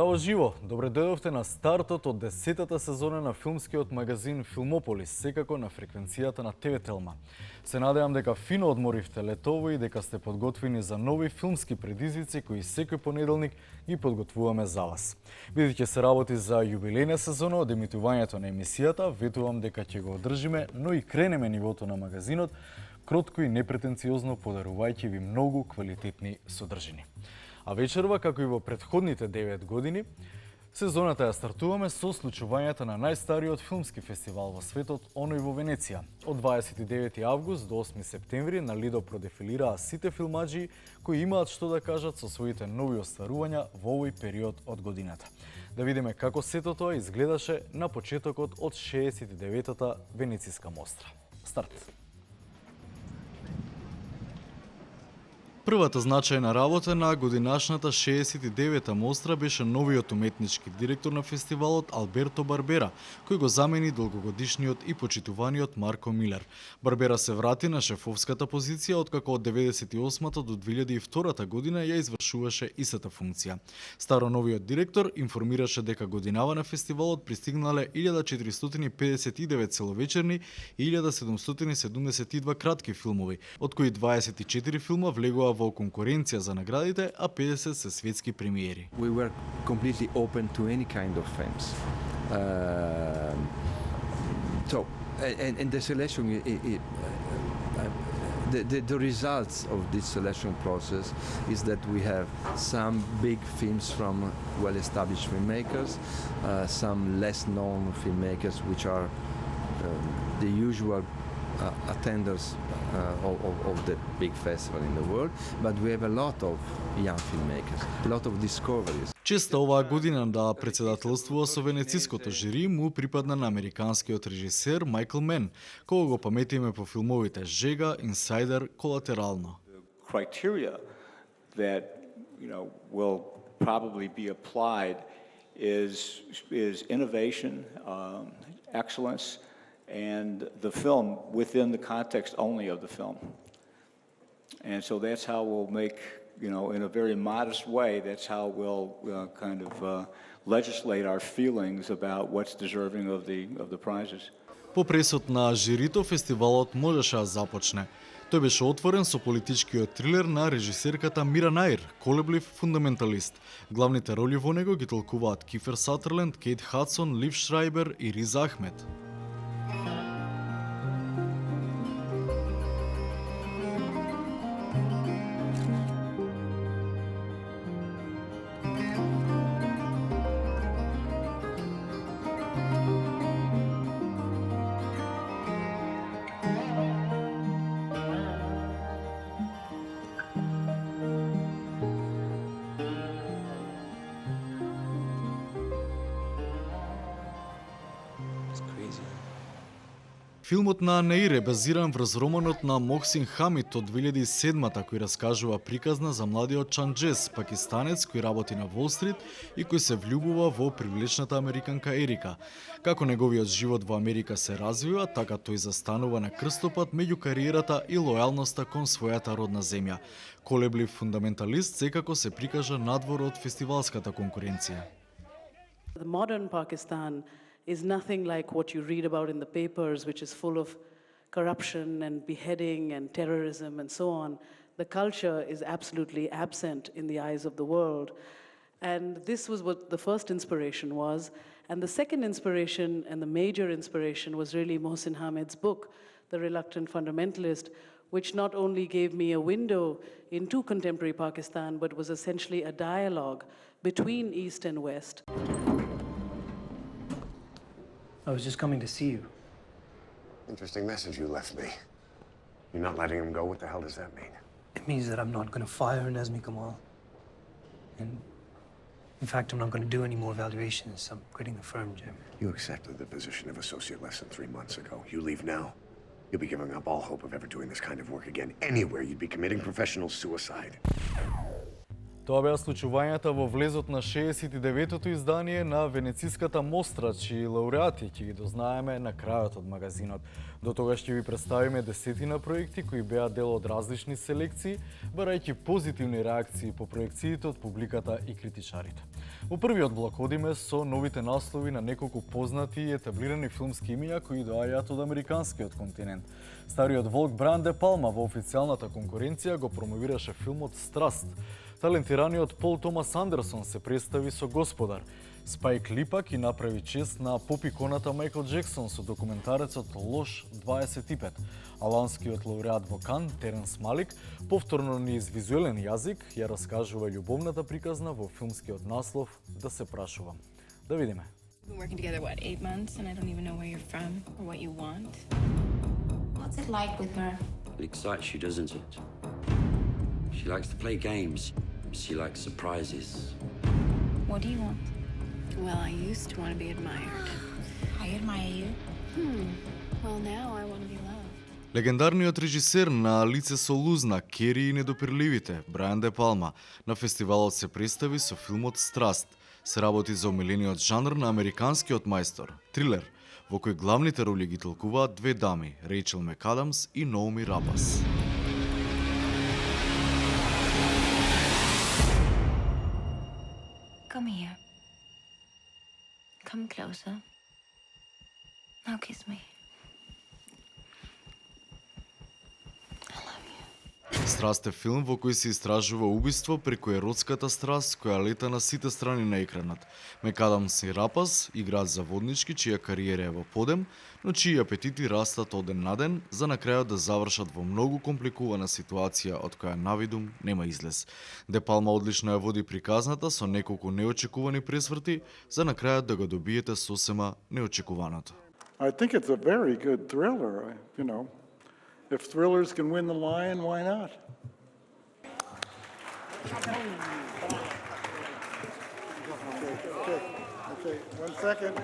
Здраво живо! Добре дојдовте на стартот од 10-та сезона на филмскиот магазин Филмополис, секако на фреквенцијата на ТВ Телма. Се надевам дека фино одморивте летово и дека сте подготвени за нови филмски предизвици кои секој понеделник ги подготвуваме за вас. Бидејќи се работи за јубилејна сезона од емитувањето на емисијата, ветувам дека ќе го одржиме, но и кренеме нивото на магазинот, кротко и непретенциозно подарувајќи ви многу квалитетни содржини. А вечерва, како и во претходните 9 години, сезоната ја стартуваме со случувањата на најстариот филмски фестивал во светот, оној во Венеција. Од 29 август до 8 септември на Лидо продефилираа сите филмаџи кои имаат што да кажат со своите нови остварувања во овој период од годината. Да видиме како сето тоа изгледаше на почетокот од 69-та Венецијска мостра. Старт! Првата значајна работа на годинашната 69-та мостра беше новиот уметнички директор на фестивалот Алберто Барбера, кој го замени долгогодишниот и почитуваниот Марко Милер. Барбера се врати на шефовската позиција откако од 98-та до 2002 година ја извршуваше истата функција. Старо новиот директор информираше дека годинава на фестивалот пристигнале 1459 целовечерни и 1772 кратки филмови, од кои 24 филма влегува во конкуренција за наградите, а 50 се светски премиери. We were completely open to any kind of films. And the selection, the results of this selection process is that we have some big films from well-established filmmakers, some less-known filmmakers, which are the usual attenders of the big festival in the world, but we have a lot of young filmmakers, a lot of discoveries. Честа оваа година да председателствува со венециското жири му припадна на американскиот режисер Майкл Мен, кога го паметиме по филмовите Жега, Инсайдер, Колатерално. Criteria that, will probably be applied is innovation, excellence, and the film within the context only of the film. And so that's how we'll make, in a very modest way, that's how we'll legislate our feelings about what's deserving of the prizes. По пресот на жирито, фестивалот можеше да започне. Тој беше отворен со политичкиот трилер на режисерката Мира Наир, колеблив фундаменталист. Главните роли во него ги толкуваат Кифер Саттерленд, Кейт Хадсон, Лив Шрајбер и Риз Ахмед. Филмот на Наир е базиран врз романот на Мохсин Хамид од 2007-та, кој раскажува приказна за младиот Чанџес, пакистанец кој работи на Волл Стрит и кој се влюбува во привлечната американка Ерика. Како неговиот живот во Америка се развива, така тој застанува на крстопат меѓу кариерата и лојалноста кон својата родна земја. Колеблив фундаменталист секако се прикажа надвор од фестивалската конкуренција. The modern Pakistan is nothing like what you read about in the papers, which is full of corruption and beheading and terrorism and so on. The culture is absolutely absent in the eyes of the world. And this was what the first inspiration was. And the second inspiration and the major inspiration was really Mohsin Hamid's book, The Reluctant Fundamentalist, which not only gave me a window into contemporary Pakistan, but was essentially a dialogue between East and West. I was just coming to see you. Interesting message you left me. You're not letting him go? What the hell does that mean? It means that I'm not going to fire Nazmi Kamal. And in fact, I'm not going to do any more evaluations. I'm quitting the firm, Jim. You accepted the position of associate less than 3 months ago. You leave now, you'll be giving up all hope of ever doing this kind of work again. Anywhere, you'd be committing professional suicide. Тоа беа случувањата во влезот на 69-тото издание на Венециската мостра, чии лауреати ќе ги дознаеме на крајот од магазинот. До тогаш ќе ви представиме десетина проекти кои беа дел од различни селекции, барајќи позитивни реакции по проекциите од публиката и критичарите. Во првиот блок одиме со новите наслови на неколку познати и етаблирани филмски имиња кои доаѓаат од американскиот континент. Стариот волк Бран де Палма во официјалната конкуренција го промовираше филмот Страст. Талентираниот Пол Томас Андерсон се представи со Господар. Спајк Ли пак и направи чест на поп-иконата Мајкл Джексон со документарецот Лош 25. Аланскиот лауреат во Кан, Теренс Малик, повторно низ визуелен јазик ја раскажува љубовната приказна во филмскиот наслов Да се прашувам. Да видиме. We've been working together, 8 months, and I don't even know where you're from or what you want. What's it like with her? It excites you, doesn't it? She likes to play games. She likes surprises. What do you want? Well, I used to want to be admired. I admire you. Well, now I want to be loved. Легендарниот режисер на Лице со лузна, Кери и недопирливите, Бран де Палма, на фестивалот се представи со филмот Страст. Се работи за омилениот жанр на американскиот мајстор, трилер, во кој главните роли ги толкуваат две дами, Рейчел Макадамс и Наоми Рапас. Come here. Come closer. Now kiss me. Страст е филм во кој се истражува убиство преку еротската страст која лета на сите страни на екранот. Макадамс и Рапас играат заводнички чија кариера е во подем, но чии апетити растат од ден на ден за на крајот да завршат во многу компликувана ситуација од која навидум нема излез. Де Палма одлично ја води приказната со неколку неочекувани пресврти за на крајот да го добиете сосема неочекуваното. I think it's a very good thriller, you know. If thrillers can win the Lion, why not? Okay, 1 second.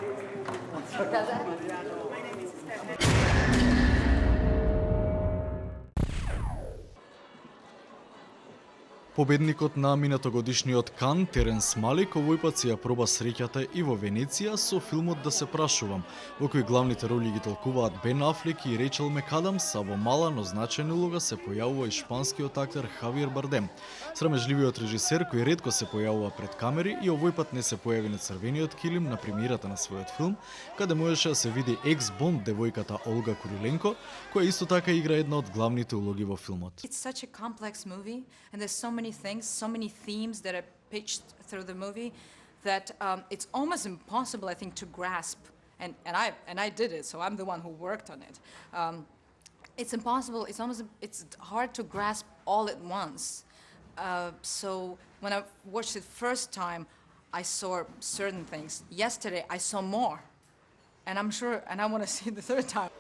Победникот на минатогодишниот Кан, Теренс Малик, овој пат си ја проба среќата и во Венеција со филмот Да се прашувам, во кој главните роли ги толкуваат Бен Афлек и Рейчел Макадамс, а во мала, но значајна улога се појавува и шпанскиот актер Хавиер Бардем. Срамежливиот режисер кој ретко се појавува пред камери и овој пат не се појави на црвениот килим на премиерата на својот филм, каде можеше да се види екс-Бонд девојката Олга Куриленко, која исто така игра една од главните улоги во филмот. It's such a complex movie, and there's so many things, so many themes that are pitched through the movie that it's almost impossible, I think, to grasp. And I did it, so I'm the one who worked on it. It's impossible. It's hard to grasp all at once. So when I watched it first time, I saw certain things. Yesterday, I saw more, and I'm sure, and I want to see it the third time.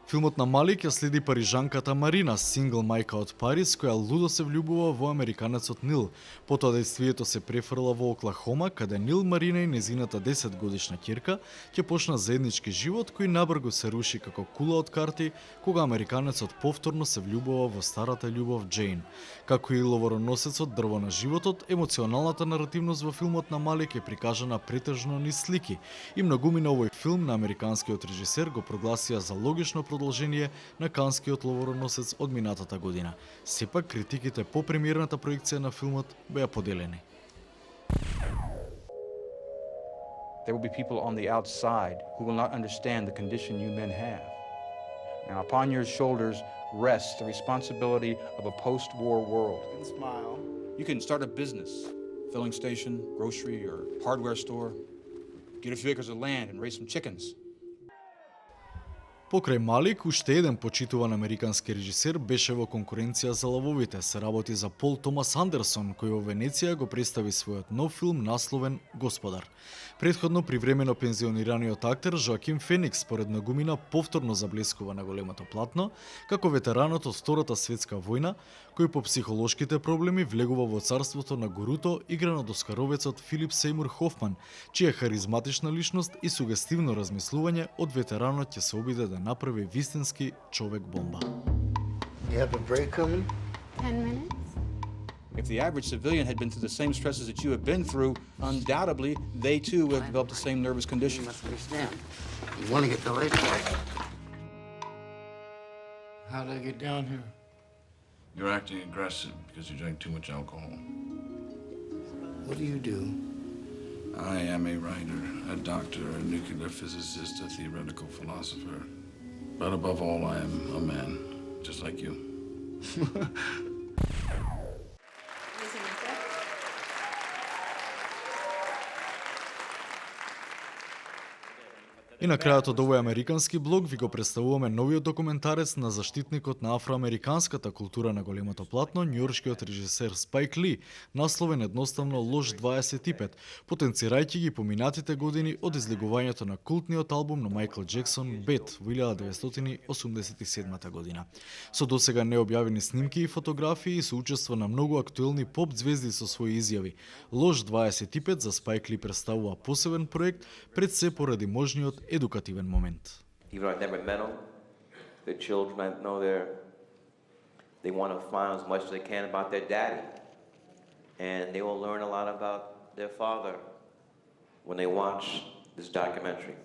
Филмот на Малик ја следи парижанката Марина, сингл мајка од Париз, која лудо се влюбува во американецот Нил. Потоа действието се префрла во Оклахома, каде Нил, Марина и незината 10-годишна ќерка ќе почна заеднички живот кој набрзо се руши како кула од карти кога американецот повторно се влюбува во старата љубов Джейн. Како и ловороносецот дрво на животот, емоционалната наративност во филмот на Малик е прикажана претежно низ слики и многумина овој филм на американскиот режисер го прогласија за логично продолжение на канскиот ловороносец од минатата година. Сепак критиките по премиерната проекција на филмот беа поделени. There will be people on the outside who will not understand the condition you men have. Now, upon your shoulders rests the responsibility of a post-war world. And smile. You can start a business, filling station, grocery, or hardware store. Get a few acres of land and raise some chickens. Покрај Малик, уште еден почитуван американски режисер беше во конкуренција за лавовите. Се работи за Пол Томас Андерсон, кој во Венеција го представи својот нов филм насловен Господар. Претходно привремено пензионираниот актер Жоаким Феникс според многумина повторно заблескува на големото платно, како ветеранот од Втората светска војна, кој по психолошките проблеми влегува во царството на гуруто, игран од оскаровецот Филип Сеймур Хофман, чија харизматична личност и сугестивно размислување од ветеранот ќе се обиде да направи вистински човек бомба. You have a break coming? 10 minutes? If the average civilian had been through the same stresses that you have been through, undoubtedly, they too would have developed the same nervous condition. You must understand. You want to get the right way. How'd I get down here? You're acting aggressive because you drank too much alcohol. What do you do? I am a writer, a doctor, a nuclear physicist, a theoretical philosopher. But above all, I am a man, just like you. И на крајот од овој американски блог ви го представуваме новиот документарец на заштитникот на афроамериканската култура на големото платно, њујоршкиот режисер Спайк Ли, насловен едноставно Лош 25, потенцирајќи ги поминатите години од излегувањето на култниот албум на Мајкл Джексон Бет во 1987 година. Со досега необјавени снимки и фотографии и со учество на многу актуелни поп звезди со своји изјави, Лош 25 за Спайк Ли представува посебен проект пред се поради можниот едукативен момент. Even though I've never met them, their children, I know they want to find as much as they can about their daddy. And they will learn a lot about their father when they watch this documentary.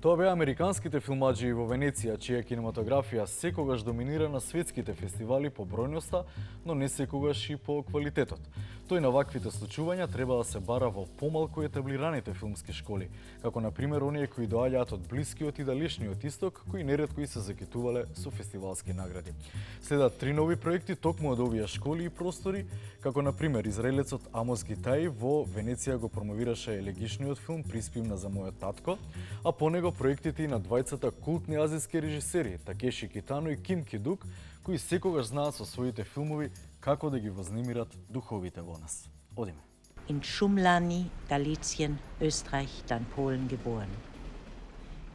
Тоа беа американските филмаџи во Венеција, чија кинематографија секогаш доминира на светските фестивали по бројноста, но не секогаш и по квалитетот. Тој на ваквите случувања треба да се бара во помалку етаблираните филмски школи, како на пример оние кои доаѓаат од блискиот и далечниот исток, кои неретко и се закитувале со фестивалски награди. Следат 3 нови проекти токму од овие школи и простори, како на пример израелецот Амос Гитаи во Венеција го промовираше елегичниот филм Приспивна за мојот татко, а по него проектите и на двајцата култни азиски режисери Такеши Китано и Ким Ки-дук, кои секогаш знаат со своите филмови како да ги вознемират духовите во нас. Одиме. In Schumlani, Galizien, Österreich, dann Polen geboren.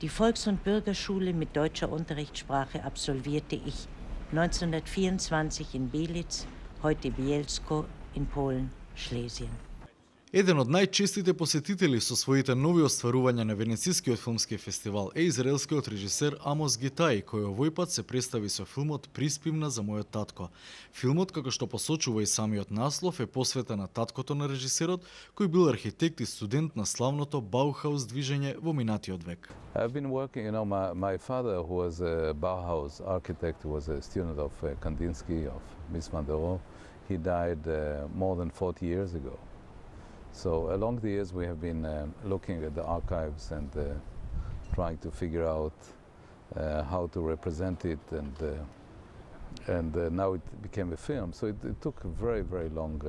Die Volks- und Bürgerschule mit deutscher Unterrichtssprache absolvierte ich 1924 in Belitz, heute Bielsko in Polen, Schlesien. Еден од најчестите посетители со своите нови остварувања на Венецискиот филмски фестивал е израелскиот режисер Амос Гитаи, кој овој пат се представи со филмот Приспивна за мојот татко. Филмот, како што посочува и самиот наслов, е посветен на таткото на режисерот, кој бил архитект и студент на славното Баухаус движење во минатиот век. I've been working, my father, who was a Bauhaus architect, who was a student of Kandinsky, of Mies van der Rohe. He died more than 40 years ago. So along the years we have been looking at the archives and trying to figure out how to represent it, and now it became a film. So it took a very, very long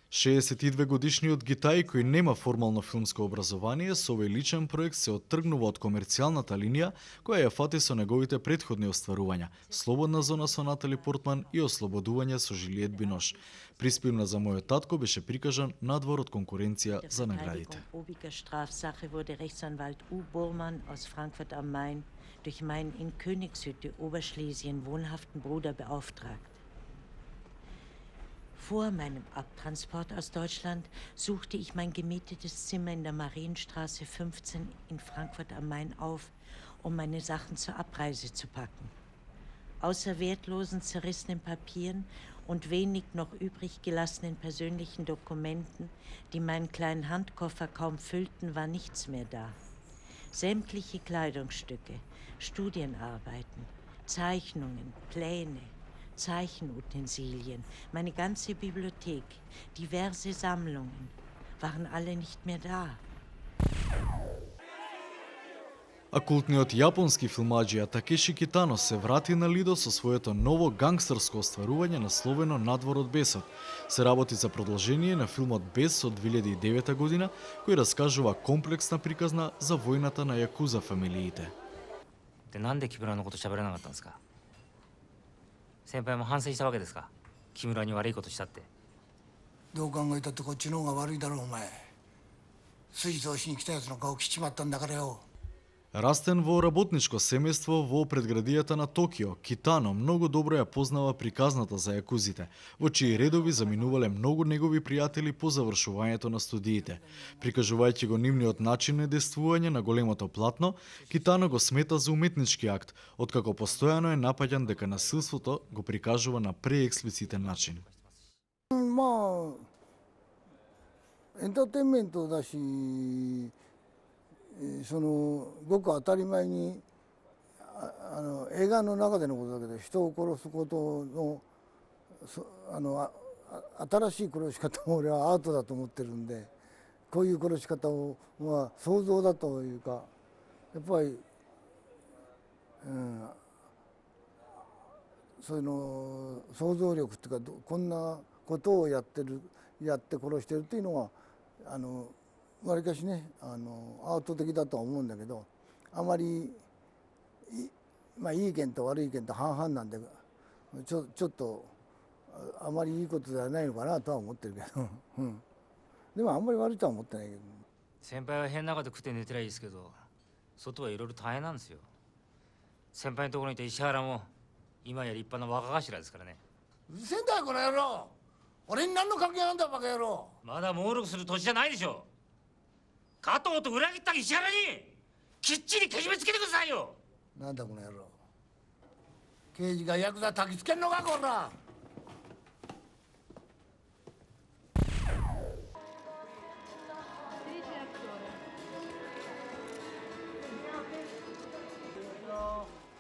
62 годишниот Гитаи, кој нема формално филмско образование, со овој личен проект се оттргнува од комерцијалната линија која ја фати со неговите претходни остварувања Слободна зона со Натали Портман и Ослободување со Жилиет Бинош. Приспивна за мојот татко беше прикажан надвор од конкуренција за наградите. Strafsache wurde Rechtsanwalt U. Burmann aus Frankfurt am Main durch meinen in Königshütte, Oberschlesien wohnhaften Bruder beauftragt. Vor meinem Abtransport aus Deutschland suchte ich mein gemietetes Zimmer in der Marienstraße 15 in Frankfurt am Main auf, um meine Sachen zur Abreise zu packen. Außer wertlosen, zerrissenen Papieren und wenig noch übrig gelassenen persönlichen Dokumenten, die meinen kleinen Handkoffer kaum füllten, war nichts mehr da. Sämtliche Kleidungsstücke, Studienarbeiten, Zeichnungen, Pläne, Zeichenutensilien, meine ganze Bibliothek, diverse Sammlungen, waren alle nicht mehr da. А култниот јапонски филмаџија Такеши Китано се врати на лидо со своето ново гангстерско остварување насловено Надвор од бесот. Се работи за продолжение на филмот Бес од 2009 година, кој раскажува комплексна приказна за војната на јакуза фамилиите. で、なんで木村のこと喋らなかったんですか？先輩も反省したわけですか？木村に悪いことしたって。どう考えたってこっちの方が悪いだろうお前。筋通しに来たやつの顔切っちまったんだからよ。Растен во работничко семејство во предградијата на Токио, Китано многу добро ја познава приказната за јакузите, во чии редови заминувале многу негови пријатели по завршувањето на студиите. Прикажувајќи го нивниот начин на действување на големото платно, Китано го смета за уметнички акт, откако постојано е напаѓан дека насилството го прикажува на преексплицитен начин. エンターテインメントだし、ごく当たり前に映画の中でのことだけど、人を殺すことの新しい殺し方も俺はアートだと思ってるんで、こういう殺し方を想像だというか、やっぱり、そういうの想像力っていうか、こんなことをやって殺してるっていうのはわりかしねアート的だとは思うんだけど、あまりいい意見と悪い意見と半々なんでちょっとあまりいいことではないのかなとは思ってるけど、でもあんまり悪いとは思ってないけど。先輩は部屋の中で食って寝てりゃいいですけど、外はいろいろ大変なんですよ。先輩のところにいた石原も今や立派な若頭ですからね。うるせえんだよこの野郎。俺に何の関係あんだバカ野郎。まだ猛録する年じゃないでしょ。加藤と裏切った石原にきっちりけじめつけてくださいよ。なんだこの野郎。刑事がヤクザ焚きつけんのかこら。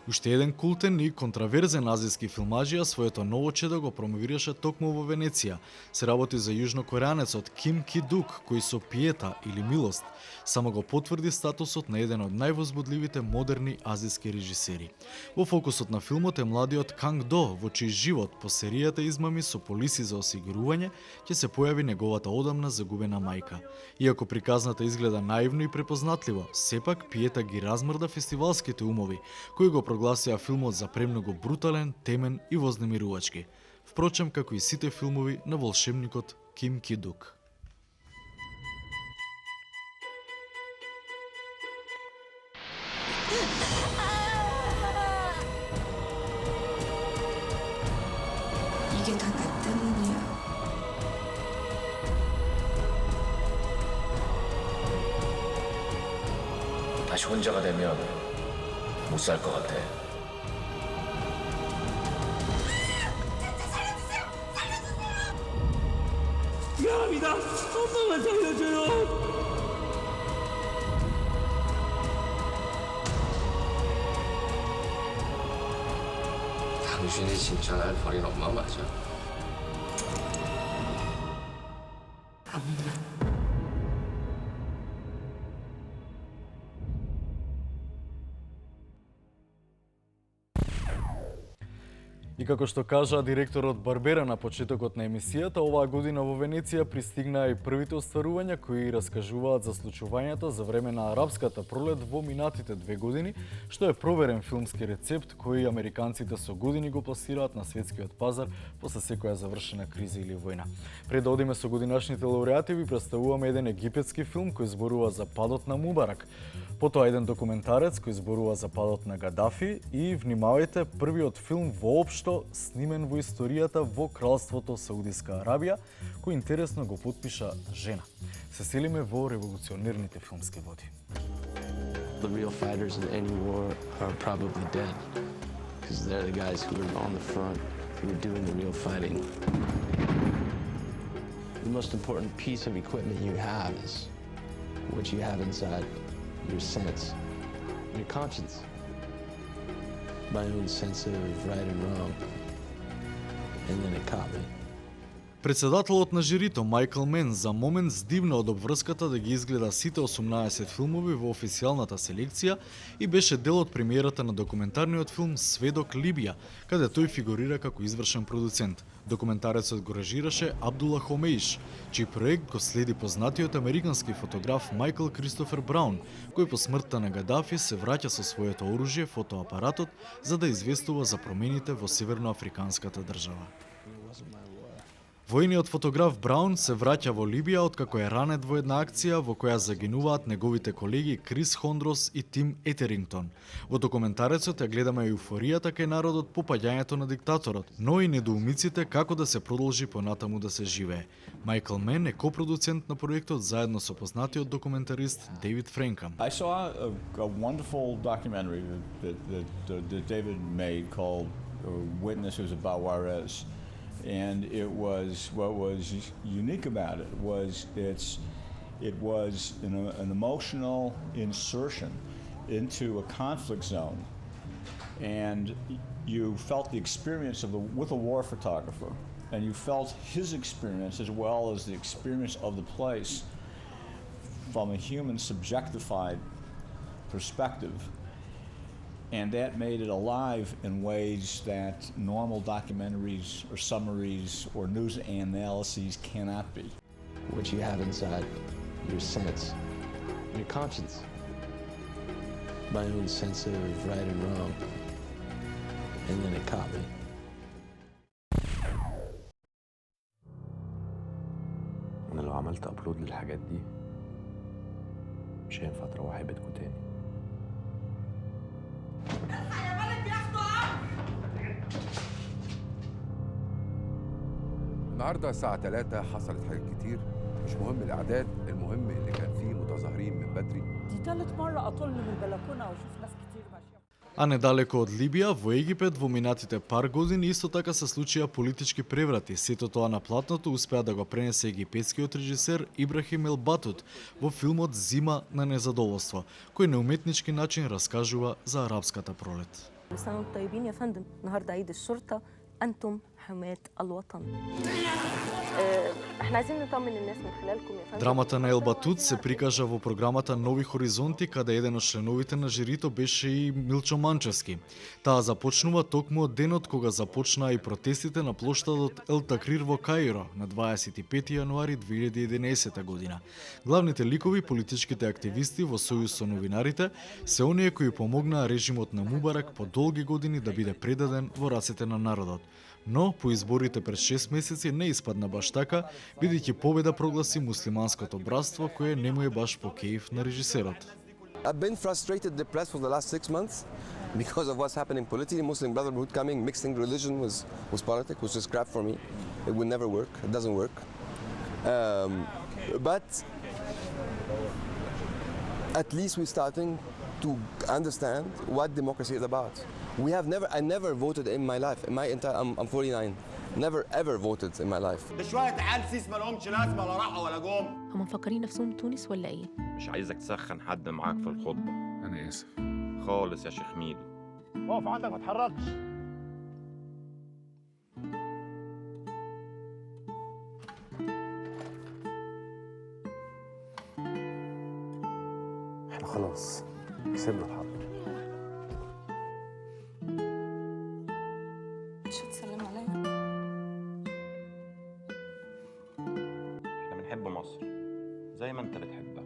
Уште еден култен и контраверзен азијски филмаџија своето ново чедо го промовираше токму во Венеција. Се работи за јужнокореанецот Ким Ки Дук, кој со Пиета или Милост само го потврди статусот на еден од највозбудливите модерни азијски режисери. Во фокусот на филмот е младиот Канг До, во чиј живот по серијата измами со полиси за осигурување ќе се појави неговата одамна загубена мајка. Иако приказната изгледа наивно и препознатливо, сепак Пиета ги размрда фестивалските умови, кои го прогласија филмот за премногу брутален, темен и вознемирувачки. Впрочем, како и сите филмови на волшебникот Ким Ки Дук. 이게 다 나 때문이야. 다시 혼자가 되면 못 살 것 같아. 미안합니다. 한 번만 살려줘요. 당신이 진짜 날 버린 엄마 맞아? И како што кажа директорот Барбера на почетокот на емисијата, оваа година во Венеција пристигнаа и првите остварувања кои раскажуваат за случувањето за време на арапската пролет во минатите 2 години, што е проверен филмски рецепт кој американците со години го пласираат на светскиот пазар после секоја завршена криза или војна. Пред да одиме со годинашните лауреати, ви представуваме еден египетски филм кој зборува за падот на Мубарак. Потоа еден документарец кој зборува за падот на Гадафи и, внимавајте, првиот филм воопшто снимен во историјата во кралството Саудиска Арабија, кој интересно го потпиша жена. Се селиме во револуционерните филмски води. The real fighters in any war are probably dead, because they're the guys who are on the front, who are doing the real fighting. The most important piece of equipment you have is what you have inside your sense, your conscience. My own sense of right and wrong, and then it caught me. Председателот на жирито Майкл Мен за момент здивна од обврската да ги изгледа сите 18 филмови во официјалната селекција и беше дел од премиерата на документарниот филм Сведок Либија, каде тој фигурира како извршен продуцент. Документарецот го режираше Абдула Хомеиш, чиј проект го следи познатиот американски фотограф Майкл Кристофер Браун, кој по смртта на Гадафи се враќа со своето оружје, фотоапаратот, за да известува за промените во северноафриканската држава. Војниот фотограф Браун се враќа во Либија откако е ранет во една акција во која загинуваат неговите колеги Крис Хондрос и Тим Етерингтон. Во документарецот ја гледаме еуфоријата кај народот по паѓањето на диктаторот, но и недоумиците како да се продолжи понатаму да се живее. Майкл Мен е копродуцент на проектот заедно со познатиот документарист Дейвид Френкам. I saw a wonderful documentary that David made called Witnesses about Juarez. And it was, what was unique about it was it was an emotional insertion into a conflict zone. And you felt the experience with a war photographer, and you felt his experience as well as the experience of the place from a human subjectified perspective. And that made it alive in ways that normal documentaries or summaries or news analyses cannot be. What you have inside, your sense, your conscience, my own sense of right and wrong, and then it caught me. أنا لو عملت أبلود للحاجات دي مش هينفع تروحي بيتكم تاني. النهارده الساعة 3 حصلت حاجات كتير، مش مهم الأعداد، المهم إن كان في متظاهرين من بدري. دي ثالث مرة أطل من البلكونة وأشوف ناس كتير ماشية. А недалеко од Либија, во Египет, во минатите пар години исто така се случија политички преврати. Сето тоа на платното успеа да го пренесе египетскиот режисер Ибрахим Ел Батут во филмот Зима на незадоволство, кој на уметнички начин раскажува за арапската пролет. لسنة وانتم طيبين يا فندم، النهارده عيد الشرطة، أنتم حماة الوطن. احنا عايزين نطمن الناس من خلالكم يا فندم. Драмата на Ел Батут се прикажа во програмата Нови хоризонти, каде еден од членовите на жирито беше и Милчо Манчевски. Таа започнува токму од денот кога започнаа и протестите на плоштадот Ел Такрир во Каиро на 25 јануари 2011 година. Главните ликови, политичките активисти во сојуз со новинарите, се оние кои помогнаа режимот на Мубарак по долги години да биде предаден во рацете на народот. Но по изборите пред 6 месеци не испадна баш така, бидејќи победа прогласи муслиманското братство кое не му е баш по кејф на режисерот. I've been frustrated, depressed for the last 6 months because of what's happening politically. Muslim Brotherhood coming, mixing religion with politics, which is crap for me. It will never work. It doesn't work. But at least we're starting to understand what democracy is about. I never voted in my life. In my entire, I'm 49. Never ever voted in my life. شوية عيال سيس ما لهمش لازمة لا راحوا ولا جم. هم مفكرين نفسهم تونس ولا إيه؟ مش عايزك تسخن حد معاك في الخطبة. أنا آسف. خالص يا شيخ ميدو. اقف عندك ما تتحركش. احنا خلاص كسبنا الحرب. شو تسلم عليا؟ احنا بنحب مصر زي ما انت بتحبها.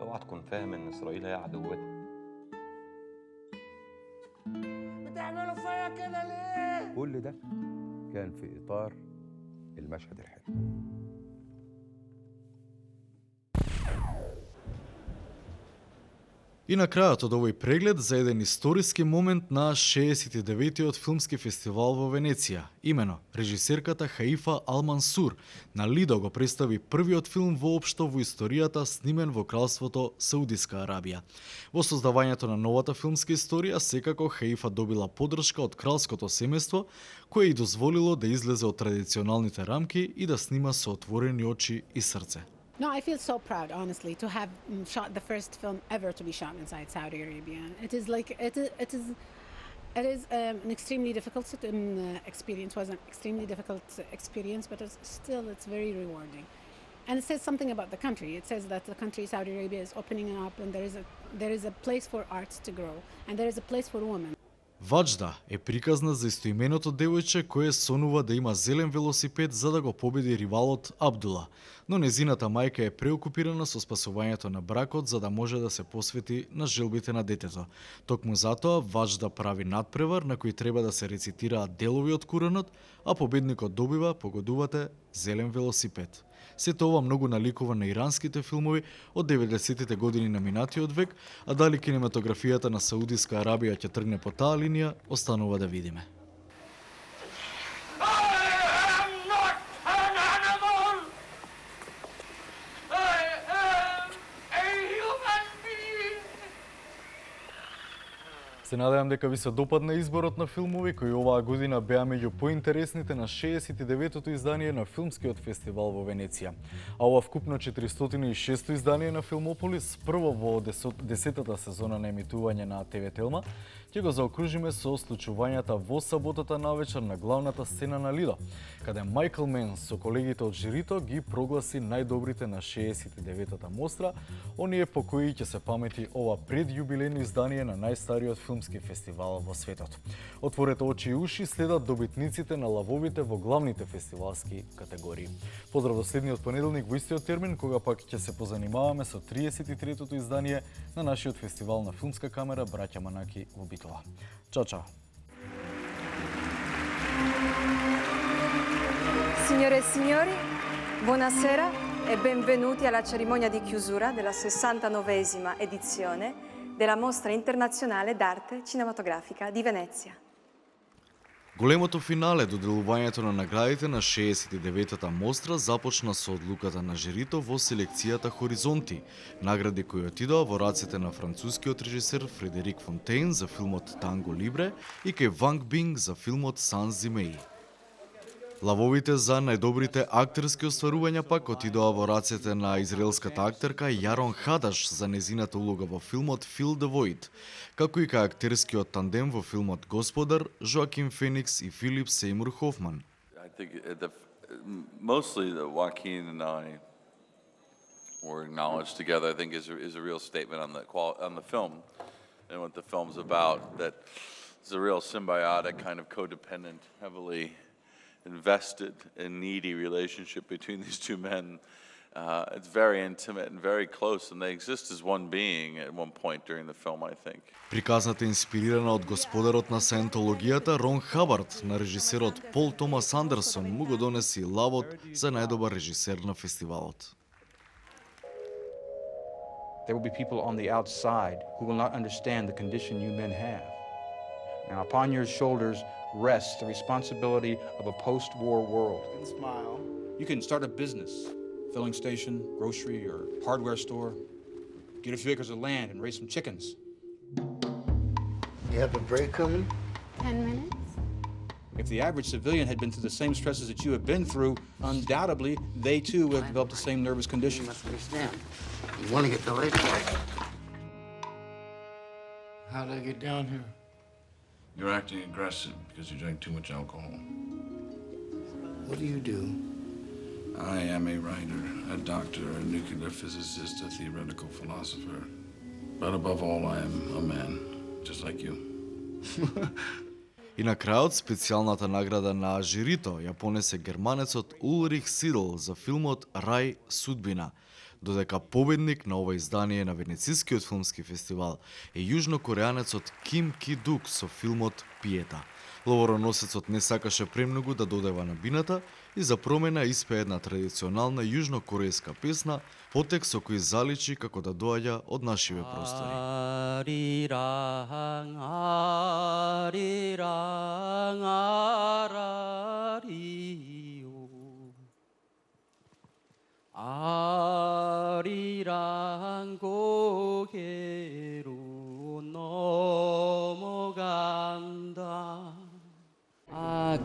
اوعى تكون فاهم ان اسرائيل هي عدوتنا. بتعملوا فيا كده ليه؟ كل ده كان في إطار المشهد الحلو. И на крајот од овој преглед за еден историски момент на 69-тиот филмски фестивал во Венеција. Имено, режисерката Хаифа Ал-Мансур на Лидо го представи првиот филм воопшто во историјата снимен во кралството Саудиска Арабија. Во создавањето на новата филмска историја, секако Хаифа добила поддршка од кралското семејство, кое и дозволило да излезе од традиционалните рамки и да снима со отворени очи и срце. No, I feel so proud, honestly, to have shot the first film ever to be shot inside Saudi Arabia. It is like it is an extremely difficult experience. Was an extremely difficult experience, but it's very rewarding. And it says something about the country. It says that the country Saudi Arabia is opening up, and there is a place for arts to grow, and there is a place for women. Ваџда е приказна за истоименото девојче кое сонува да има зелен велосипед за да го победи ривалот Абдула, но незината мајка е преокупирана со спасувањето на бракот за да може да се посвети на желбите на детето. Токму затоа Ваџда прави надпревар на кој треба да се рецитираат делови од Куранот, а победникот добива, погодувате, зелен велосипед. Сето ова многу наликува на иранските филмови од 90-тите години на минатиот век, а дали кинематографијата на Саудиска Арабија ќе тргне по таа линија, останува да видиме. Се надевам дека ви се допадна изборот на филмови кои оваа година беа меѓу поинтересните на 69-тото издание на Филмскиот фестивал во Венеција. А ова вкупно 406-то издание на Филмополис, прво во 10-тата сезона на емитување на ТВ Телма, ќе го заокружиме со случувањата во саботата навечер на главната сцена на Лидо, каде Майкл Мен со колегите од жирито ги прогласи најдобрите на 69-тата мостра, оние по кои ќе се памети ова предјубилејно издание на најстариот филмски фестивал во светот. Отворете очи и уши, следат добитниците на лавовите во главните фестивалски категории. Поздрав до следниот понеделник во истиот термин, кога пак ќе се позанимаваме со 33-тото издание на нашиот фестивал на филмска камера Браќа Манаки во Битола. Чао, чао! Signore e signori, buonasera e benvenuti alla cerimonia di chiusura della 69esima edizione della Mostra Internazionale d'Arte Cinematografica di Venezia. Големото финале, доделувањето на наградите на 69-тата мостра започна со одлуката на жирито во селекцијата Хоризонти, награди кои отидоа во рацете на францускиот режисер Фредерик Фонтейн за филмот Танго Либре и кај Ванг Бинг за филмот Сан Зимеи. Лавовите за најдобрите актерски остварувања пак отидоа во рацете на израелската актерка Јарон Хадаш за незината улога во филмот Fill the Void, како и кај актерскиот тандем во филмот Господар Жоакин Феникс и Филип Сеймур Хофман. I think mostly that Joaquin and I were acknowledged together, I think is a real statement on the film and what the film's about, that it's a real symbiotic, kind of codependent, heavily invested and needy relationship between these two men. It's very intimate and very close, and they exist as one being at one point during the film, I think. Приказната е инспирирана од Господарот на саентологијата Рон Хабард на режисерот Пол Томас Андерсон, му го донеси лавот за најдобар режисер на фестивалот. There will be people on the outside who will not understand the condition you men have. Now, upon your shoulders rests the responsibility of a post-war world. And smile. You can start a business, filling station, grocery, or hardware store. Get a few acres of land and raise some chickens. You have a break coming? 10 minutes? If the average civilian had been through the same stresses that you have been through, undoubtedly, they too would have developed the same nervous conditions. You must understand. You want to get delayed? How did I get down here? You're acting aggressive because you drank too much alcohol. What do you do? I am a writer, a doctor, a nuclear physicist, a theoretical philosopher. But above all, I am a man, just like you. И на крајот, специјалната награда на жирито ја понесе германецот Улрих Сидл за филмот Рај судбина, додека победник на ова издание на Венецискиот филмски фестивал е јужнокореанецот Ким Ки Дук со филмот Пиета. Ловороносецот не сакаше премногу да додева на бината и за промена испее една традиционална јужнокорејска песна, потек со кој заличи како да доаѓа од нашиве простори. 아리랑 아리랑 아라리요 아리랑 고개로 넘어간다.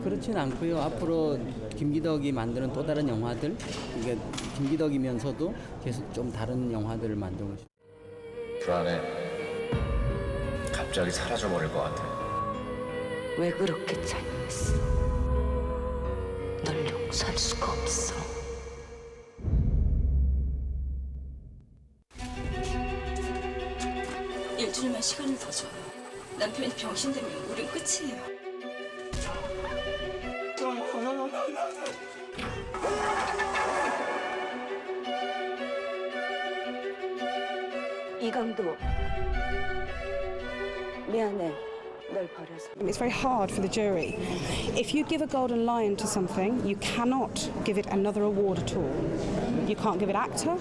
그렇진 않고요. 앞으로 김기덕이 만드는 또 다른 영화들, 이게 김기덕이면서도 계속 좀 다른 영화들을 만들고 싶어요. 불안해. 갑자기 사라져 버릴 것 같아. 왜 그렇게 잔인했어? 널 용서할 수가 없어. 일주일만 시간을 더 줘요. 남편이 병신되면 우린 끝이에요. 이강도 미안해. 널 버려서. It's very hard for the jury. If you give a golden lion to something, you cannot give it another award at all. You can't give it actor,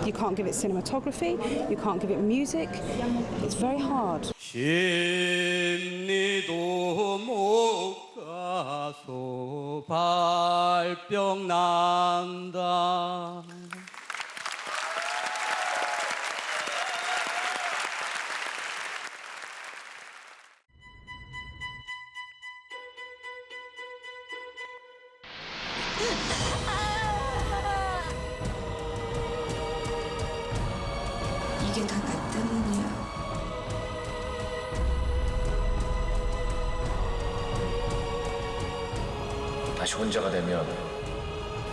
you can't give it cinematography, you can't give it music. It's very hard. 심리도 못 가서 발병 난다. 이게 다 나 때문이야. 다시 혼자가 되면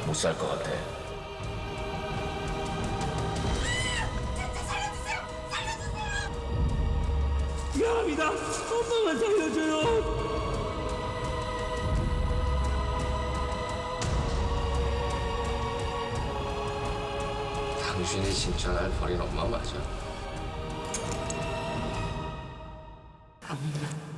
못 살 것 같아. 미안합니다. 엄마만 살려줘요. 당신이 진짜 날 버린 엄마 맞아? 엄마.